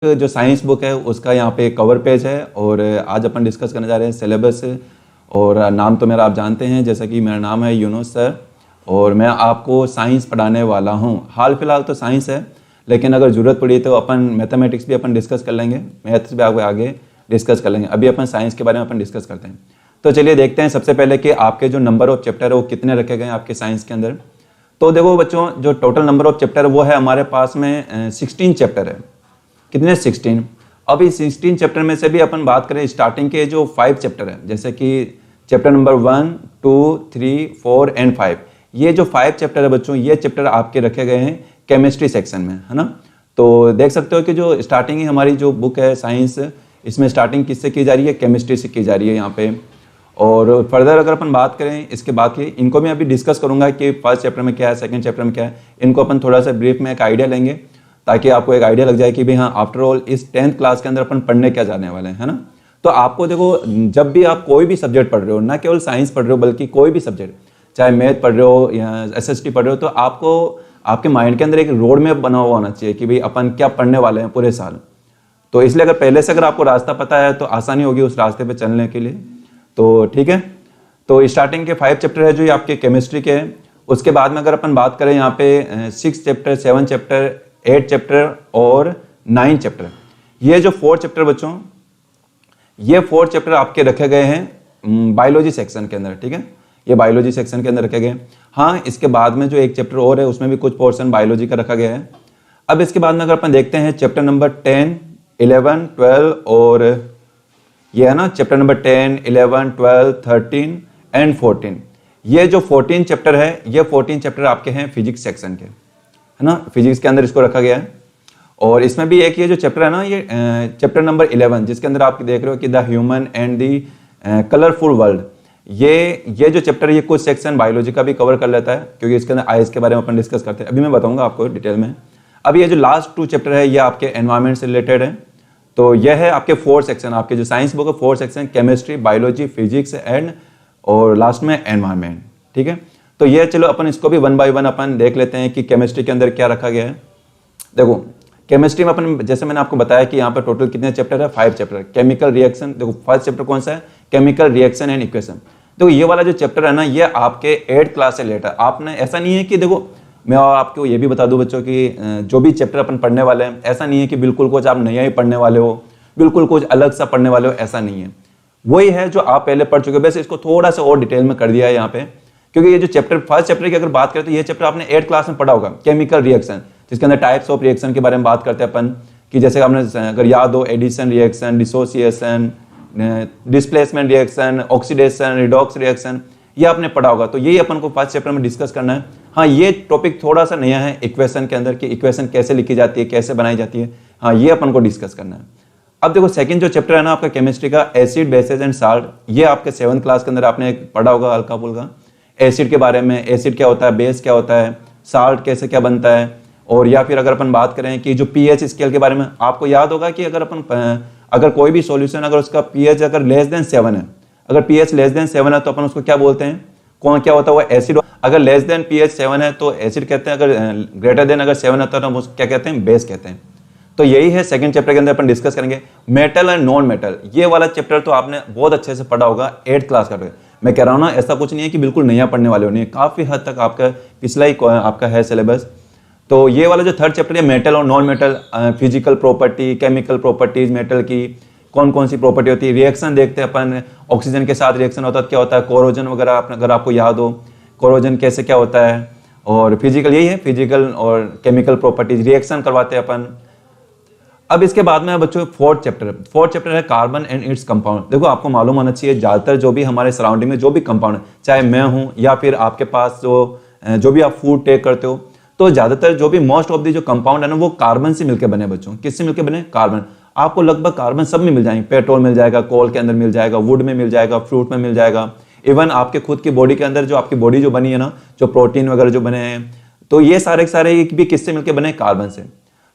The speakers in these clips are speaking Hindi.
जो साइंस बुक है उसका यहाँ पे कवर पेज है और आज अपन डिस्कस करने जा रहे हैं सिलेबस। और नाम तो मेरा आप जानते हैं, जैसा कि मेरा नाम है यूनुस सर और मैं आपको साइंस पढ़ाने वाला हूँ। हाल फिलहाल तो साइंस है, लेकिन अगर ज़रूरत पड़ी तो अपन मैथमेटिक्स भी अपन डिस्कस कर लेंगे, मैथ्स भी आगे डिस्कस कर लेंगे। अभी अपन साइंस के बारे में अपन डिस्कस करते हैं। तो चलिए देखते हैं सबसे पहले कि आपके जो नंबर ऑफ चैप्टर है वो कितने रखे गए हैं आपके साइंस के अंदर। तो देखो बच्चों, जो टोटल नंबर ऑफ चैप्टर वो है हमारे पास में 16 चैप्टर है। कितने? 16। अब इस 16 चैप्टर में से भी अपन बात करें स्टार्टिंग के जो 5 चैप्टर है, जैसे कि चैप्टर नंबर 1, 2, 3, 4 एंड 5, ये जो 5 चैप्टर है बच्चों, ये चैप्टर आपके रखे गए हैं केमिस्ट्री सेक्शन में, है ना। तो देख सकते हो कि जो स्टार्टिंग ही हमारी जो बुक है साइंस, इसमें स्टार्टिंग किससे की जा रही है? केमिस्ट्री से की जा रही है यहाँ पे। और फर्दर अगर अपन बात करें इसके बाद की, इनको मैं अभी डिस्कस करूंगा कि फर्स्ट चैप्टर में क्या है, सेकंड चैप्टर में क्या है। इनको अपन थोड़ा सा ब्रीफ में एक आइडिया लेंगे ताकि आपको एक आइडिया लग जाए कि भाई हाँ, आफ्टर ऑल इस 10th क्लास के अंदर अपन पढ़ने क्या जाने वाले हैं, है ना। तो आपको देखो, जब भी आप कोई भी सब्जेक्ट पढ़ रहे हो, ना केवल साइंस पढ़ रहे हो बल्कि कोई भी सब्जेक्ट, चाहे मैथ पढ़ रहे हो या SST पढ़ रहे हो, तो आपको आपके माइंड के अंदर एक रोड मैप बना हुआ होना चाहिए कि भाई अपन क्या पढ़ने वाले हैं पूरे साल। तो इसलिए अगर पहले से अगर आपको रास्ता पता है तो आसानी होगी उस रास्ते पे चलने के लिए। तो ठीक है, तो स्टार्टिंग के 5 चैप्टर है जो ये आपके केमिस्ट्री के हैं। उसके बाद में अगर अपन बात करें यहाँ पे 6 चैप्टर, 7 चैप्टर, 8 चैप्टर और 9 चैप्टर, ये जो 4 चैप्टर बच्चों, ये 4 चैप्टर आपके रखे गए हैं बायोलॉजी सेक्शन के अंदर। ठीक है, ये बायोलॉजी सेक्शन के अंदर रखे गए। हाँ, इसके बाद में जो एक चैप्टर और है उसमें भी कुछ पोर्शन बायोलॉजी का रखा गया है। अब इसके बाद में अगर अपन देखते हैं चैप्टर नंबर 10, 11, 12 और ये है ना चैप्टर नंबर 10, 11, 12, 13 एंड 14, ये जो 14 चैप्टर है, ये 14 चैप्टर आपके हैं फिजिक्स सेक्शन के, है ना। फिजिक्स के अंदर इसको रखा गया है। और इसमें भी एक ये जो चैप्टर है ना, ये चैप्टर नंबर 11, जिसके अंदर आप देख रहे हो कि the human and the colourful world, ये जो चैप्टर है ये कुछ सेक्शन बायोलॉजी का भी कवर कर लेता है, क्योंकि इसके अंदर आइस के बारे में अपन डिस्कस करते हैं। अभी मैं बताऊंगा आपको डिटेल में। अब ये जो लास्ट 2 चैप्टर है ये आपके एनवायरमेंट से रिलेटेड है। तो यह है आपके 4 सेक्शन, आपके जो साइंस बुक है 4 section, chemistry, biology, physics and और लास्ट में एनवायरमेंट। ठीक है, तो ये चलो अपन इसको भी 1 बाय 1 अपन देख लेते हैं कि केमिस्ट्री के अंदर क्या रखा गया है। देखो केमिस्ट्री में अपन, जैसे मैंने आपको बताया कि यहाँ पर टोटल कितने चैप्टर है? 5 चैप्टर। केमिकल रिएक्शन, देखो फर्स्ट चैप्टर कौन सा है? Chemical reaction and equation. देखो ये वाला जो चैप्टर है ना, ये आपके 8th क्लास से लेटर, आपने ऐसा नहीं है कि, देखो मैं आपको ये भी बता दूं बच्चों कि जो भी चैप्टर अपन पढ़ने वाले हैं, ऐसा नहीं है कि बिल्कुल कुछ आप नया ही पढ़ने वाले हो, बिल्कुल कुछ अलग सा पढ़ने वाले हो, ऐसा नहीं है। वही है जो आप पहले पढ़ चुके हो, बस इसको थोड़ा सा और डिटेल में कर दिया है यहाँ पे। क्योंकि ये जो चैप्टर, फर्स्ट चैप्टर की अगर बात करें तो ये चैप्टर आपने 8th क्लास में पढ़ा होगा, केमिकल रिएक्शन, जिसके अंदर टाइप्स ऑफ रिएक्शन के बारे में बात करते हैं अपन, कि जैसे आपने अगर याद हो, addition reaction, dissociation, displacement reaction, oxidation, redox reaction, ये आपने पढ़ा होगा। तो यही अपन को फर्स्ट चैप्टर में डिस्कस करना है। हाँ, ये टॉपिक थोड़ा सा नया है इक्वेशन के अंदर, कि इक्वेशन कैसे लिखी जाती है, कैसे बनाई जाती है। हाँ, ये अपन को डिस्कस करना है। अब देखो सेकंड जो चैप्टर है ना आपका केमिस्ट्री का, एसिड, बेसेस एंड साल्ट, ये आपके 7th क्लास के अंदर आपने पढ़ा होगा हल्का फुल्का, एसिड के बारे में, एसिड क्या होता है, बेस क्या होता है, साल्ट कैसे क्या बनता है। और या फिर अगर अपन बात करें कि जो pH स्केल के बारे में, आपको याद होगा कि अगर कोई भी सॉल्यूशन, अगर उसका pH अगर लेस देन 7 है, अगर pH लेस देन 7 है तो अपन उसको क्या बोलते हैं? कौन क्या होता है? वो एसिड। अगर लेस देन pH 7 है तो एसिड कहते हैं, अगर ग्रेटर देन अगर 7 होता है तो हम उसको क्या कहते हैं? बेस कहते हैं। तो यही है सेकंड चैप्टर के अंदर अपन डिस्कस करेंगे। मेटल एंड नॉन मेटल, ये वाला चैप्टर तो आपने बहुत अच्छे से पढ़ा होगा 8th क्लास का। मैं कह रहा हूँ ना, ऐसा कुछ नहीं है कि बिल्कुल नया पढ़ने वाले हो, नहीं, काफी हद तक आपका पिछला ही आपका है सिलेबस। तो ये वाला जो 3rd चैप्टर है, मेटल और non metal, physical property, chemical properties metal की, कौन कौन सी प्रॉपर्टी होती है, रिएक्शन देखते हैं अपन, ऑक्सीजन के साथ रिएक्शन होता है क्या होता है, कोरोजन वगैरह, अगर आपको याद हो कोरोजन कैसे क्या होता है। और फिजिकल, यही है फिजिकल और केमिकल प्रॉपर्टीज, रिएक्शन करवाते हैं अपन। अब इसके बाद में बच्चों 4th चैप्टर है कार्बन एंड इट्स कंपाउंड। देखो आपको मालूम होना चाहिए, ज्यादातर जो भी हमारे सराउंडिंग में जो भी कंपाउंड है, चाहे मैं हूं या फिर आपके पास जो भी आप फूड टेक करते हो, तो ज्यादातर जो भी मोस्ट ऑफ द जो कंपाउंड है ना, वो कार्बन से मिलकर बने बच्चों। किससे मिलकर बने? कार्बन। आपको लगभग कार्बन सब में मिल जाएंगे, पेट्रोल मिल जाएगा, कोल के अंदर मिल जाएगा, वुड में मिल जाएगा, फ्रूट में मिल जाएगा, इवन आपके खुद की बॉडी के अंदर जो आपकी बॉडी जो बनी है ना, जो प्रोटीन वगैरह जो बने हैं, तो ये सारे सारे भी किससे मिलकर बने? कार्बन से।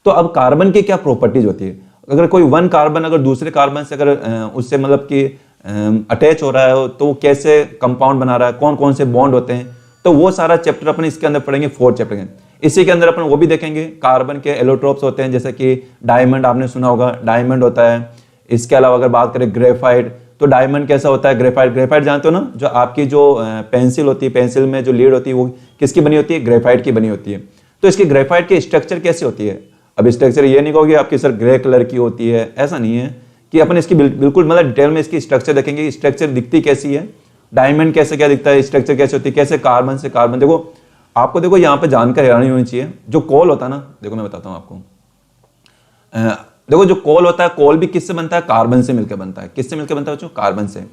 तो अब कार्बन की क्या प्रॉपर्टीज होती है? अगर कोई 1 कार्बन अगर दूसरे कार्बन से अगर उससे मतलब कि अटैच हो रहा है तो कैसे कंपाउंड बना रहा है, कौन कौन से बॉन्ड होते हैं, तो वो सारा चैप्टर अपन इसके अंदर पढ़ेंगे 4th चैप्टर के। इसी के अंदर अपन वो भी देखेंगे, कार्बन के एलोट्रोप्स होते हैं, जैसे कि डायमंड आपने सुना होगा, डायमंड होता है। इसके अलावा अगर बात करें ग्रेफाइट, तो डायमंड कैसा होता है, ग्रेफाइट, ग्रेफाइट जानते हो ना, जो आपकी जो पेंसिल होती है, पेंसिल में जो लीड होती है वो किसकी बनी होती है, ग्रेफाइट की बनी होती है। तो इसकी ग्रेफाइट की स्ट्रक्चर कैसी होती है, अब स्ट्रक्चर ये नहीं कहोगे आपकी सर ग्रे कलर की होती है, ऐसा नहीं है कि अपन इसकी बिल्कुल मतलब डिटेल में इसकी स्ट्रक्चर देखेंगे, स्ट्रक्चर दिखती कैसी है, डायमंड कैसे क्या दिखता है, स्ट्रक्चर कैसे होती है, कैसे कार्बन से कार्बन। देखो आपको, देखो यहाँ पे जानकारी आनी होनी चाहिए। जो कोल होता है ना, देखो मैं बताता हूँ आपको, देखो जो कोल होता है, कोल भी किससे बनता है, कार्बन से मिलकर बनता है। किससे मिलकर बनता है बच्चों, कार्बन से।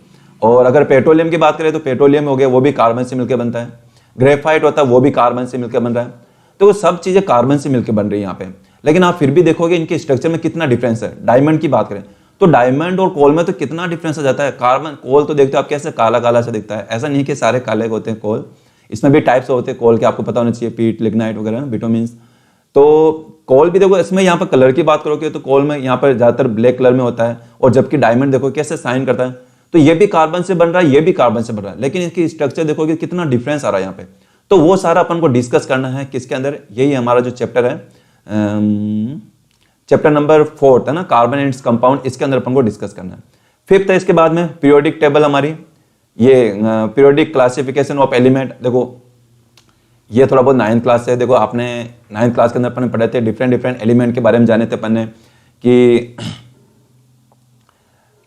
और अगर पेट्रोलियम की बात करें तो पेट्रोलियम हो गया, वो भी कार्बन से मिलकर बनता है। ग्रेफाइट होता है, वो भी कार्बन से मिलकर बन रहा है। तो वो सब चीजें कार्बन से मिलकर बन रही है यहाँ पे। लेकिन आप फिर भी देखोगे इनके स्ट्रक्चर में कितना डिफरेंस है। डायमंड की बात करें तो डायमंड और कोल में तो कितना डिफरेंस आ जाता है। कार्बन, कोल तो देखते हो आप कैसे काला काला सा दिखता है, ऐसा नहीं कि सारे काले होते हैं कोल, इसमें भी टाइप्स होते हैं कोल के, आपको पता होना चाहिए, पीट, लिग्नाइट वगैरह, बिटुमिन्स। तो कोल भी देखो, इसमें यहाँ पर कलर की बात करोगे तो कोल में यहाँ पर ज्यादातर ब्लैक कलर में होता है, और जबकि डायमंड देखो कैसे साइन करता है। तो ये भी कार्बन से बन रहा है, ये भी कार्बन से बन रहा है, लेकिन इसकी स्ट्रक्चर देखोगे कितना डिफरेंस आ रहा है यहाँ पे। तो वो सारा अपन को डिस्कस करना है किसके अंदर, यही हमारा जो चैप्टर है, चैप्टर नंबर 4 है ना, कार्बन एंड कंपाउंड, इसके अंदर अपन को डिस्कस करना है। 5th है इसके बाद में पीरियोडिक टेबल हमारी, ये पीरियोडिक क्लासिफिकेशन ऑफ एलिमेंट। देखो ये थोड़ा बहुत 9th क्लास से, देखो आपने 9th क्लास के अंदर अपन पढ़े थे, डिफरेंट एलिमेंट के बारे में जाने थे अपन ने कि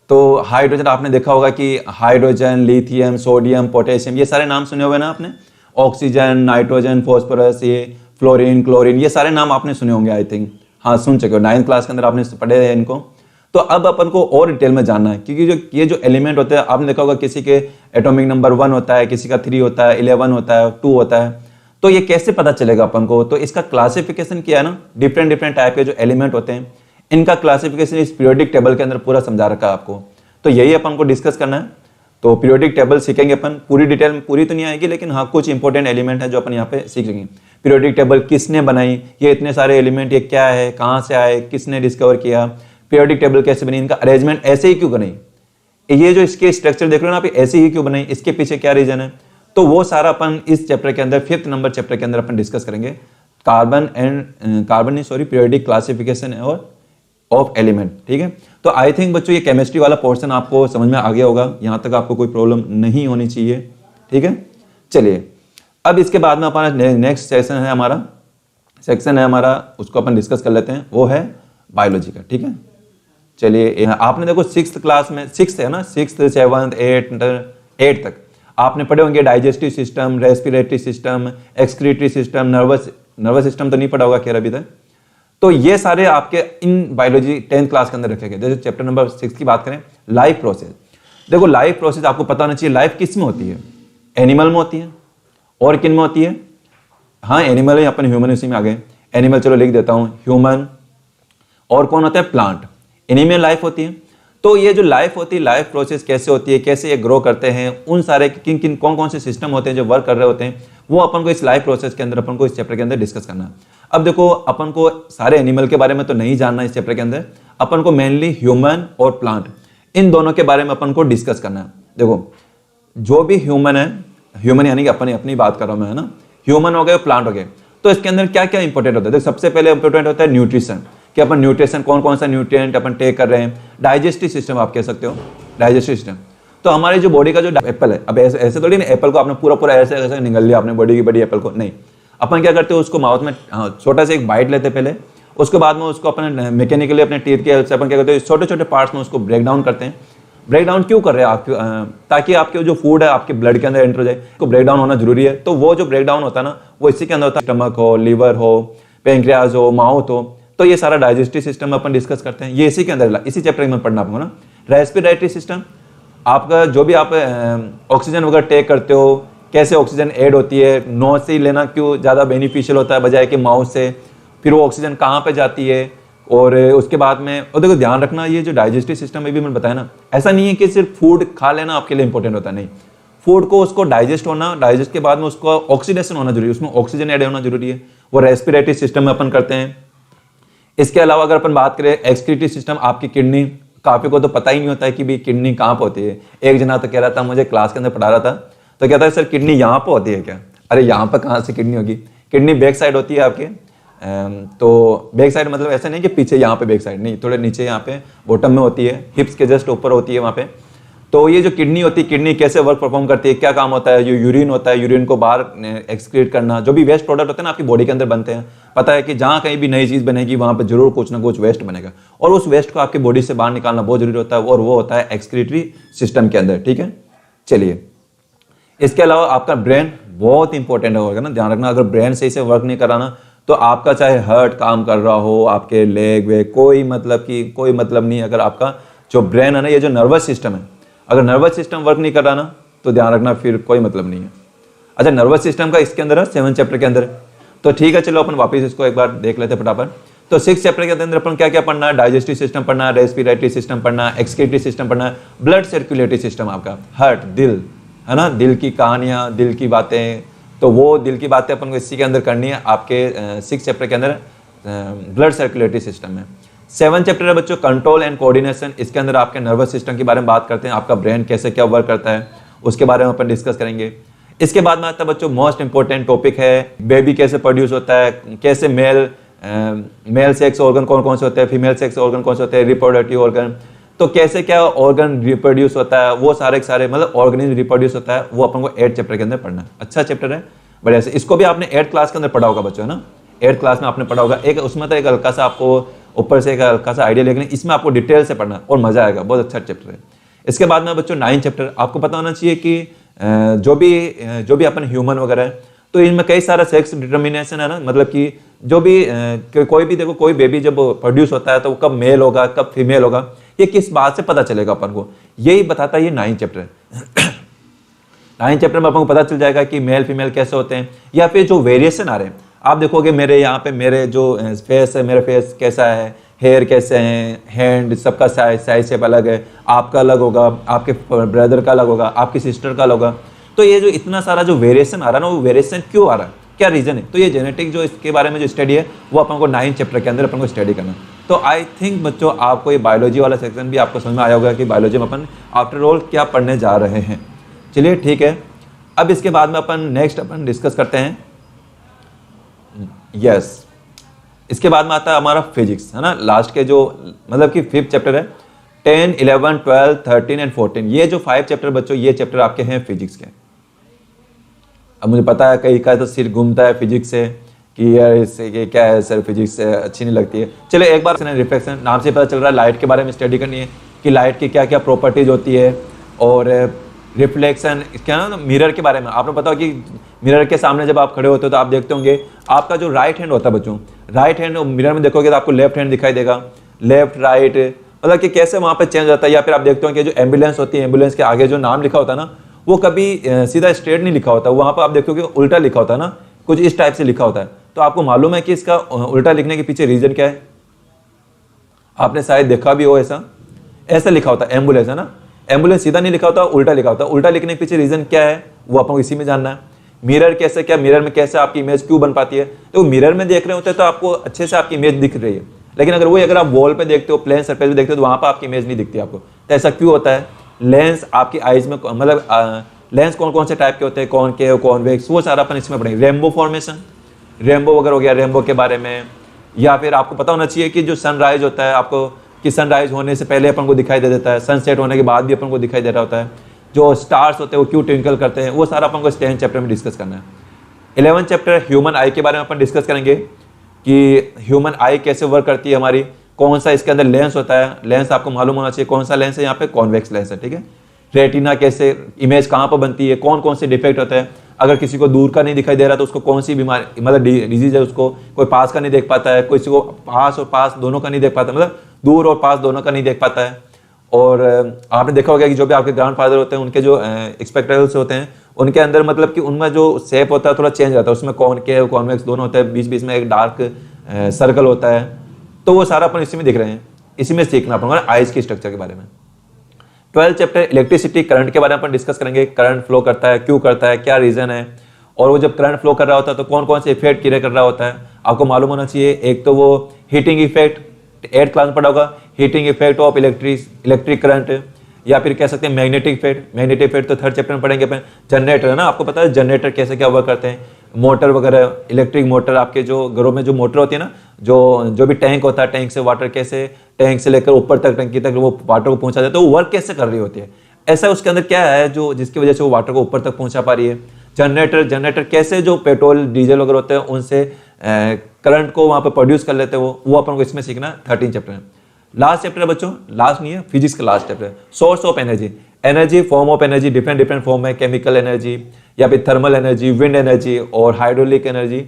तो हाइड्रोजन आपने देखा होगा कि हाइड्रोजन, लिथियम, सोडियम, पोटेशियम, ये सारे नाम सुने हुए ना आपने। ऑक्सीजन, नाइट्रोजन, फॉस्फोरस, ये फ्लोरीन, क्लोरीन, ये सारे नाम आपने सुने होंगे आई थिंक, हाँ सुन चुके हो, 9th क्लास के अंदर आपने पढ़े हैं इनको। तो अब अपन को और डिटेल में जानना है, क्योंकि जो ये जो एलिमेंट होते हैं आपने देखा होगा, किसी के एटॉमिक नंबर 1 होता है, किसी का 3 होता है, 11 होता है, 2 होता है। तो ये कैसे पता चलेगा अपन को, तो इसका क्लासिफिकेशन किया है ना, डिफरेंट टाइप के जो एलिमेंट होते हैं इनका क्लासिफिकेशन इस पीरियोडिक टेबल के अंदर पूरा समझा रखा है आपको। तो यही अपन को डिस्कस करना है। तो पीरियोडिक टेबल सीखेंगे अपन, पूरी डिटेल में पूरी तो नहीं आएगी, लेकिन हाँ कुछ इंपॉर्टेंट एलिमेंट है जो अपन यहाँ पे सीखेंगे। पीरियोडिक टेबल किसने बनाई, ये इतने सारे एलिमेंट, ये क्या है, कहाँ से आए, किसने डिस्कवर किया, पीरियोडिक टेबल कैसे बनी, इनका अरेंजमेंट ऐसे ही क्यों बनाई, ये जो इसके स्ट्रक्चर देख रहे हो ना आप, ऐसे ही क्यों बनाई, इसके पीछे क्या रीजन है। तो वो सारा अपन इस चैप्टर के अंदर, 5th नंबर चैप्टर के अंदर अपन डिस्कस करेंगे। पीरियोडिक क्लासिफिकेशन और ऑफ एलिमेंट, ठीक है। तो आई थिंक बच्चों ये केमिस्ट्री वाला पोर्शन आपको समझ में आ गया होगा, यहां तक आपको कोई प्रॉब्लम नहीं होनी चाहिए, ठीक है। चलिए अब इसके बाद में अपना नेक्स्ट सेक्शन है हमारा, उसको अपन डिस्कस कर लेते हैं, वो है बायोलॉजी का, ठीक है। चलिए आपने देखो 6th क्लास में, 6th है ना, 6th 7th 8th तक आपने पढ़े होंगे digestive system, respiratory system, excretory system, nervous system तो नहीं पढ़ा होगा खैर अभी तक। तो ये सारे आपके इन बायोलॉजी 10th क्लास के अंदर रखे गए। जैसे चैप्टर नंबर 6 की बात करें, लाइफ प्रोसेस। देखो लाइफ प्रोसेस आपको पता होना चाहिए, लाइफ किस में होती है, एनिमल में होती है, और किन में होती है, हाँ एनिमल है, अपन ह्यूमन उसी में आ गए, एनिमल चलो लिख देता हूं, ह्यूमन, और कौन होता है, प्लांट, इन्हीं में लाइफ होती है। तो ये जो लाइफ होती है, लाइफ प्रोसेस कैसे होती है, कैसे ये ग्रो करते हैं, उन सारे किन कौन से सिस्टम होते हैं जो वर्क कर रहे होते हैं, वो अपन को इस लाइफ प्रोसेस के अंदर, अपन को इस चैप्टर के अंदर डिस्कस करना है। अब देखो अपन को सारे एनिमल के बारे में तो नहीं जानना इस चैप्टर के अंदर, अपन को मेनली ह्यूमन और प्लांट, इन दोनों के बारे में अपन को डिस्कस करना है। देखो जो भी ह्यूमन है, ह्यूमन यानी कि अपनी बात कर रहा हूं मैं, है ना, ह्यूमन हो गए, प्लांट हो गए, तो इसके अंदर क्या क्या इंपॉर्टेंट होता है। देखो सबसे पहले इंपॉर्टेंट होता है न्यूट्रिशन, कि अपन न्यूट्रिशन कौन सा न्यूट्रिएंट अपन टेक कर रहे हैं। डाइजेस्टिव सिस्टम आप कह सकते हो, डाइजेस्टिव सिस्टम, तो हमारी जो बॉडी का जो एप्पल है, अब ऐसे थोड़ी ना एप्पल को आपने पूरा ऐसे निगल लिया आपने बॉडी की बड़ी एप्पल को, नहीं, अपन क्या करते हो उसको माउथ में छोटा सा एक बाइट लेते पहले, उसके बाद में उसको अपने मैकेनिकली अपने टीथ के से अपन क्या करते हैं, छोटे पार्ट्स में उसको ब्रेक डाउन करते हैं। ब्रेक डाउन क्यों कर रहे हैं आप, ताकि आपके जो फूड है आपके ब्लड के अंदर एंटर हो जाए, तो ब्रेक डाउन होना जरूरी है। तो वो जो ब्रेक डाउन होता है ना, वो इसी के अंदर होता है, स्टमक हो, लीवर हो, पेंक्रियाज हो, माउथ हो, तो ये सारा डाइजेस्टिव सिस्टम अपन डिस्कस करते हैं, ये इसी के अंदर, इसी चैप्टर में पढ़ना आपको ना। रेस्पिरेटरी सिस्टम, आपका जो भी आप ऑक्सीजन वगैरह टेक करते हो, कैसे ऑक्सीजन ऐड होती है, नोज से ही लेना क्यों ज़्यादा बेनिफिशियल होता है बजाय कि माउथ से, फिर वो ऑक्सीजन कहाँ पे जाती है, और उसके बाद में, और देखो ध्यान रखना, ये जो डाइजेस्टिव सिस्टम में भी मैंने बताया ना, ऐसा नहीं है कि सिर्फ फूड खा लेना आपके लिए इंपॉर्टेंट होता है, नहीं, फूड को उसको डाइजेस्ट होना, डाइजेस्ट के बाद में उसको ऑक्सीडेशन होना जरूरी है, उसमें ऑक्सीजन ऐड होना जरूरी है, वो रेस्पिरेटरी सिस्टम में अपन करते हैं। इसके अलावा अगर अपन बात करें एक्सक्रीटरी सिस्टम, आपकी किडनी, काफी को तो पता ही नहीं होता है कि भी किडनी कहाँ पे होती है। एक जना तो कह रहा था, मुझे क्लास के अंदर पढ़ा रहा था, तो कहता है सर किडनी यहाँ पे होती है क्या, अरे यहाँ पे कहाँ से किडनी होगी, किडनी बैक साइड होती है आपके। तो बैक साइड मतलब ऐसा नहीं कि पीछे यहाँ पे बैक साइड, नहीं, थोड़े नीचे यहाँ पे बॉटम में होती है, हिप्स के जस्ट ऊपर होती है वहाँ पे। तो ये जो किडनी होती है, किडनी कैसे वर्क परफॉर्म करती है, क्या काम होता है, जो यूरिन होता है, यूरिन को बाहर एक्सक्रीट करना, जो भी वेस्ट प्रोडक्ट होते हैं ना आपकी बॉडी के अंदर बनते हैं, पता है कि जहाँ कहीं भी नई चीज़ बनेगी वहाँ पे जरूर कुछ ना कुछ वेस्ट बनेगा, और उस वेस्ट को आपकी बॉडी से बाहर निकालना बहुत जरूरी होता है, और वो होता है एक्सक्रीटरी सिस्टम के अंदर, ठीक है। चलिए, इसके अलावा आपका ब्रेन बहुत इंपॉर्टेंट होगा ना, ध्यान रखना, अगर ब्रेन सही से वर्क नहीं कराना तो आपका चाहे हार्ट काम कर रहा हो, आपके लेग वे, कोई मतलब नहीं। अगर आपका जो ब्रेन है ना, ये जो नर्वस सिस्टम है, अगर नर्वस सिस्टम वर्क नहीं कर रहा ना तो ध्यान रखना फिर कोई मतलब नहीं है। अच्छा, नर्वस सिस्टम का इसके अंदर है 7 चैप्टर के अंदर, तो ठीक है, चलो अपन वापस इसको एक बार देख लेते हैं फटाफट। तो 6 चैप्टर के अंदर अपन क्या क्या पढ़ना है, डाइजेस्टिव सिस्टम पढ़ना है, रेस्पिरेटरी सिस्टम पढ़ना है, एक्सक्रीटरी सिस्टम पढ़ना है, ब्लड सर्कुलेटरी सिस्टम, आपका हार्ट, दिल है ना, दिल की कहानियाँ, दिल की बातें, तो वो दिल की बातें अपन को इसी के अंदर करनी है आपके 6 चैप्टर के अंदर ब्लड सर्कुलेटरी सिस्टम में। 7 चैप्टर है बच्चों कंट्रोल एंड कोऑर्डिनेशन, इसके अंदर आपके नर्वस सिस्टम के बारे में बात करते हैं, आपका ब्रेन कैसे क्या वर्क करता है उसके बारे में अपन डिस्कस करेंगे। इसके बाद में आता है बच्चों मोस्ट इंपॉर्टेंट टॉपिक है बेबी कैसे प्रोड्यूस होता है, कैसे मेल सेक्स ऑर्गन कौन कौन से होते हैं, फीमेल सेक्स ऑर्गन कौन से होते हैं, रिप्रोडक्टिव ऑर्गन, तो कैसे क्या ऑर्गन रिप्रोड्यूस होता है, वो सारे मतलब ऑर्गेनिज्म रिप्रोड्यूस होता है, वो अपन को 8 चैप्टर के अंदर पढ़ना है। अच्छा चैप्टर है, बढ़िया से, इसको भी आपने 8th क्लास के अंदर पढ़ा होगा बच्चों, है ना, 8th क्लास में आपने पढ़ा होगा। एक उसमें तो एक हल्का सा आपको ऊपर से एक हल्का सा आइडिया, लेकिन इसमें आपको डिटेल से पढ़ना और मजा आएगा, बहुत अच्छा चैप्टर है। इसके बाद में बच्चों 9 चैप्टर, आपको पता होना चाहिए कि जो भी अपन ह्यूमन वगैरह है, तो इनमें कई सारा सेक्स डिटर्मिनेशन है ना, मतलब कि जो भी कोई भी देखो, कोई बेबी जब प्रोड्यूस होता है तो वो कब मेल होगा कब फीमेल होगा, ये किस बात से पता चलेगा अपन को, यही बताता है ये 9 चैप्टर है। 9 चैप्टर में अपन को पता चल जाएगा कि मेल फीमेल कैसे होते हैं, या फिर जो वेरिएशन आ रहे हैं, आप देखोगे मेरे यहाँ पे मेरे जो फेस है, मेरा फेस कैसा है, हेयर कैसे हैं, हैंड सबका साइज शेप अलग है, आपका अलग होगा, आपके ब्रदर का अलग होगा, आपकी सिस्टर का अलग होगा। तो ये जो इतना सारा जो वेरिएशन आ रहा है ना, वो वेरिएशन क्यों आ रहा है, क्या रीजन है, तो ये जेनेटिक जो इसके बारे में जो स्टडी है वो अपन को 9 चैप्टर के अंदर अपन को स्टडी करना। तो आई थिंक बच्चों आपको ये बायोलॉजी वाला सेक्शन भी आपको समझ में आया होगा कि बायोलॉजी में अपन आफ्टर ऑल क्या पढ़ने जा रहे हैं। चलिए ठीक है, अब इसके बाद में अपन नेक्स्ट अपन डिस्कस करते हैं। यस, इसके बाद में आता है हमारा फिजिक्स, है ना, लास्ट के जो मतलब कि 5th चैप्टर है, 10, 11, 12, 13 एंड 14, ये जो 5 चैप्टर बच्चों, ये चैप्टर आपके हैं फिजिक्स के। अब मुझे पता है कई का तो सिर घूमता है फिजिक्स से कि यार इससे ये क्या है सर, फिजिक्स अच्छी नहीं लगती है। चलिए एक बार रिफ्लेक्शन नाम से पता चल रहा है लाइट के बारे में स्टडी करनी है कि लाइट की क्या क्या प्रॉपर्टीज होती है, और रिफ्लेक्शन क्या ना, मिरर के बारे में आपने पता हो कि मिरर के सामने जब आप खड़े होते हो तो आप देखते होंगे आपका जो राइट हैंड होता है बच्चों, राइट हैंड मिरर में देखोगे तो आपको लेफ्ट हैंड दिखाई देगा, लेफ्ट राइट, मतलब कि कैसे वहाँ पे चेंज होता है। या फिर आप देखते हो कि जो एम्बुलेंस होती है, एम्बुलेंस के आगे जो नाम लिखा होता है ना, वो कभी सीधा स्ट्रेट नहीं लिखा होता, वहाँ पर आप देखते हो कि उल्टा लिखा होता है ना, कुछ इस टाइप से लिखा होता है। तो आपको मालूम है कि इसका उल्टा लिखने के पीछे रीजन क्या है, आपने शायद देखा भी हो, ऐसा लिखा होता है एम्बुलेंस, है ना, एम्बुलेंस सीधा नहीं लिखा होता, उल्टा लिखा होता है। उल्टा लिखने के पीछे रीजन क्या है वो अपन को इसी में जानना है। मिरर कैसे, क्या मिरर में कैसे आपकी इमेज क्यों बन पाती है, तो मिरर में देख रहे होते हैं तो आपको अच्छे से आपकी इमेज दिख रही है, लेकिन अगर आप वॉल पे देखते हो, प्लेन सरफेस पे देखते हो, तो वहां पर आपकी इमेज नहीं दिखती आपको। तो ऐसा क्यों होता है, लेंस आपकी आईज में, मतलब लेंस कौन कौन से टाइप के होते हैं, कॉनकेव, कॉन्वेक्स, वो सारा अपन इसमें पढ़ेंगे। रेनबो फॉर्मेशन, रेनबो वगैरह हो गया, रेनबो के बारे में। या फिर आपको पता होना चाहिए कि जो सनराइज होता है आपको, कि सनराइज होने से पहले अपन को दिखाई दे देता है, सनसेट होने के बाद भी अपन को दिखाई दे रहा होता है, जो स्टार्स होते हैं वो क्यों ट्विंकल करते हैं, वो सारा अपन को 10 चैप्टर में डिस्कस करना है। 11 चैप्टर ह्यूमन आई के बारे में अपन डिस्कस करेंगे कि ह्यूमन आई कैसे वर्क करती है हमारी, कौन सा इसके अंदर लेंस होता है, लेंस आपको मालूम होना चाहिए कौन सा लेंस है, यहाँ पे कॉन्वेक्स लेंस है, ठीक है। रेटिना कैसे, इमेज कहाँ पर बनती है, कौन कौन से डिफेक्ट होता है, अगर किसी को दूर का नहीं दिखाई दे रहा तो उसको कौन सी बीमारी, मतलब डिजीज है, उसको कोई पास का नहीं देख पाता है, किसी को पास और पास दोनों का नहीं देख पाता, मतलब दूर और पास दोनों का नहीं देख पाता है। और आपने देखा होगा कि जो भी आपके ग्रैंडफादर होते हैं उनके जो एक्सपेक्टेबल्स होते हैं उनके अंदर, मतलब कि उनमें जो शेप होता है थोड़ा चेंज रहता है, उसमें कॉनकेव कॉन्वेक्स दोनों होता है, बीच बीच में एक डार्क सर्कल होता है। तो वो सारा अपन इसी में दिख रहे हैं, इसी में सीखना अपन आइज की स्ट्रक्चर के बारे में। 12 चैप्टर इलेक्ट्रिसिटी, करंट के बारे में अपन डिस्कस करेंगे, करंट फ्लो करता है, क्यों करता है, क्या रीजन है, और वो जब करंट फ्लो कर रहा होता है तो कौन कौन से इफेक्ट क्रिएट कर रहा होता है, आपको मालूम होना चाहिए। एक तो वो हीटिंग इफेक्ट, 8th क्लास में पढ़ा होगा, heating effect of electric current, या फिर कह सकते हैं मैग्नेटिक इफेक्ट। मैग्नेटिक इफेक्ट तो 3rd चैप्टर में पढ़ेंगे अपन। जनरेटर है ना, आपको पता है जनरेटर कैसे क्या वर्क करते हैं, मोटर वगैरह, इलेक्ट्रिक मोटर, आपके जो घरों में जो मोटर होती है ना, जो भी टैंक होता है, टैंक से वाटर कैसे, टैंक से लेकर ऊपर तक टंकी तक वो वाटर को पहुंचा जाता है, वो वर्क कैसे कर रही होती है, ऐसा उसके अंदर क्या है जो जिसकी वजह से वो वाटर को ऊपर तक पहुंचा पा रही है। जनरेटर कैसे जो पेट्रोल डीजल वगैरह होते हैं उनसे करंट को वहां पर प्रोड्यूस कर लेते हैं, वो अपन को इसमें सीखना 13 चैप्टर है। लास्ट चैप्टर है बच्चों, लास्ट नहीं है, फिजिक्स का लास्ट चैप्टर है, source of energy. Energy, form of energy different form है, केमिकल एनर्जी या फिर थर्मल एनर्जी, विंड एनर्जी और हाइड्रोलिक एनर्जी।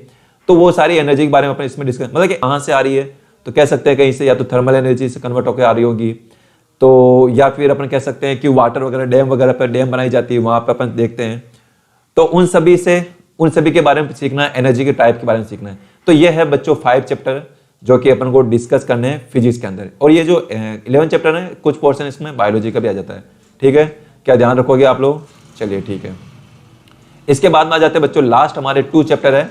तो वो सारी एनर्जी के बारे में अपन इसमें डिस्कस, मतलब कि कहाँ से आ रही है, तो कह सकते हैं कहीं से या तो थर्मल एनर्जी से कन्वर्ट होकर आ रही होगी, तो या फिर अपन कह सकते हैं कि वाटर वगैरह डैम वगैरह पर डैम बनाई जाती है, वहां पर अपन देखते हैं। तो उन सभी के बारे में सीखना है, एनर्जी के टाइप के बारे में सीखना है। तो ये है बच्चों 5 चैप्टर जो कि अपन को डिस्कस करने हैं फिजिक्स के अंदर। और ये जो 11 चैप्टर है, कुछ पोर्शन इसमें बायोलॉजी का भी आ जाता है। ठीक है, क्या ध्यान रखोगे आप लोग? चलिए ठीक है। इसके बाद में आ जाते हैं बच्चों लास्ट हमारे 2 चैप्टर है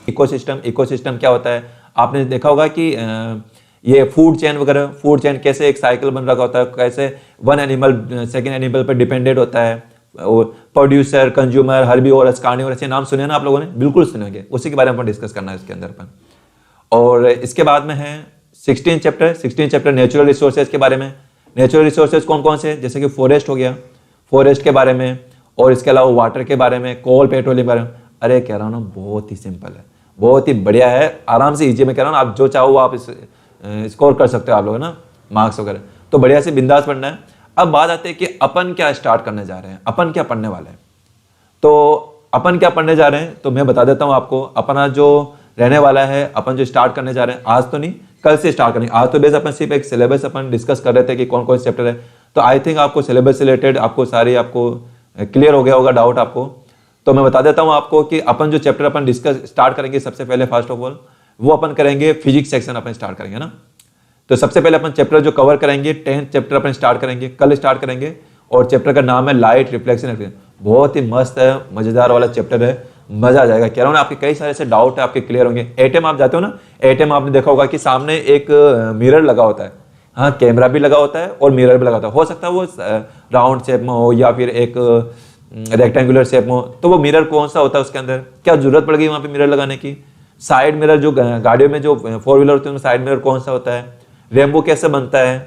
इकोसिस्टम। इकोसिस्टम क्या होता है? आपने देखा होगा कि ये फूड चेन वगैरह, फूड चेन कैसे एक साइकिल बन रखा होता है, कैसे वन एनिमल सेकेंड एनिमल पर डिपेंडेंट होता है, और प्रोड्यूसर, कंज्यूमर, हर्बीवोरस, कार्निवोरस, ऐसे नाम सुने ना आप लोगों ने? बिल्कुल सुनेंगे, उसी के बारे में डिस्कस करना है इसके अंदर अपन। और इसके बाद में है 16 चैप्टर नेचुरल रिसोर्सेज के बारे में। नेचुरल रिसोर्सेज कौन कौन से? जैसे कि फॉरेस्ट हो गया, फॉरेस्ट के बारे में, और इसके अलावा वाटर के बारे में, कोल, पेट्रोलियम के बारे में। अरे कह रहा हूँ ना, बहुत ही सिंपल है, बहुत ही बढ़िया है, आराम से इजी। मैं कह रहा हूँ आप जो चाहो आप स्कोर कर सकते हो आप लोग ना, मार्क्स वगैरह। तो बढ़िया से बिंदास पढ़ना है। अब बात आती है कि अपन क्या स्टार्ट करने जा रहे हैं, अपन क्या पढ़ने वाले हैं। तो अपन क्या पढ़ने जा रहे हैं तो मैं बता देता हूँ आपको। अपना जो रहने वाला है, अपन जो स्टार्ट करने जा रहे हैं, आज तो नहीं कल से स्टार्ट करेंगे। आज तो बेस अपन सिर्फ एक सिलेबस अपन डिस्कस कर रहे थे कि कौन कौन से चैप्टर है। तो आई थिंक आपको सिलेबस से रिलेटेड आपको क्लियर हो गया होगा डाउट आपको। तो मैं बता देता हूँ आपको कि अपन जो चैप्टर अपन डिस्कस स्टार्ट करेंगे, सबसे पहले फर्स्ट ऑफ ऑल वो अपन करेंगे फिजिक्स सेक्शन अपन स्टार्ट करेंगे ना। तो सबसे पहले अपन चैप्टर जो कवर करेंगे 10th चैप्टर अपन स्टार्ट करेंगे, कल स्टार्ट करेंगे। और चैप्टर का नाम है लाइट रिफ्लेक्शन। बहुत ही मस्त है, मजेदार वाला चैप्टर है, मजा आ जाएगा। कह रहा हूँ ना, आपके कई सारे ऐसे डाउट है आपके क्लियर होंगे। एटीएम आप जाते हो ना, एटीएम आपने देखा होगा कि सामने एक मिरर लगा होता है। हाँ, कैमरा भी लगा होता है और मिरर भी लगा होता है। हो सकता है वो राउंड शेप में हो या फिर एक रेक्टेंगुलर शेप में हो। तो वो मिरर कौन सा होता है, उसके अंदर क्या जरूरत पड़ गई वहां पे मिरर लगाने की? साइड मिरर, जो गाड़ियों में जो 4 व्हीलर होते हैं उनमें साइड मिरर कौन सा होता है, रेनबो कैसे बनता है,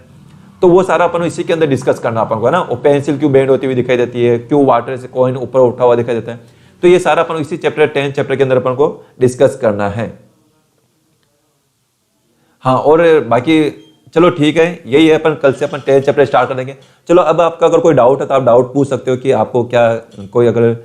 तो वो सारा अपन इसी के अंदर डिस्कस करना अपन को है ना। और पेंसिल क्यों बेंड होती हुई दिखाई देती है, क्यों वाटर से कॉइन ऊपर उठा हुआ दिखाई देता है, तो ये सारा अपन इसी चैप्टर 10 चैप्टर के अंदर अपन को डिस्कस करना है। हाँ, और बाकी चलो ठीक है, यही है, अपन कल से अपन 10 चैप्टर स्टार्ट कर देंगे। चलो अब आपका अगर कोई डाउट है तो आप डाउट पूछ सकते हो कि आपको क्या कोई अगर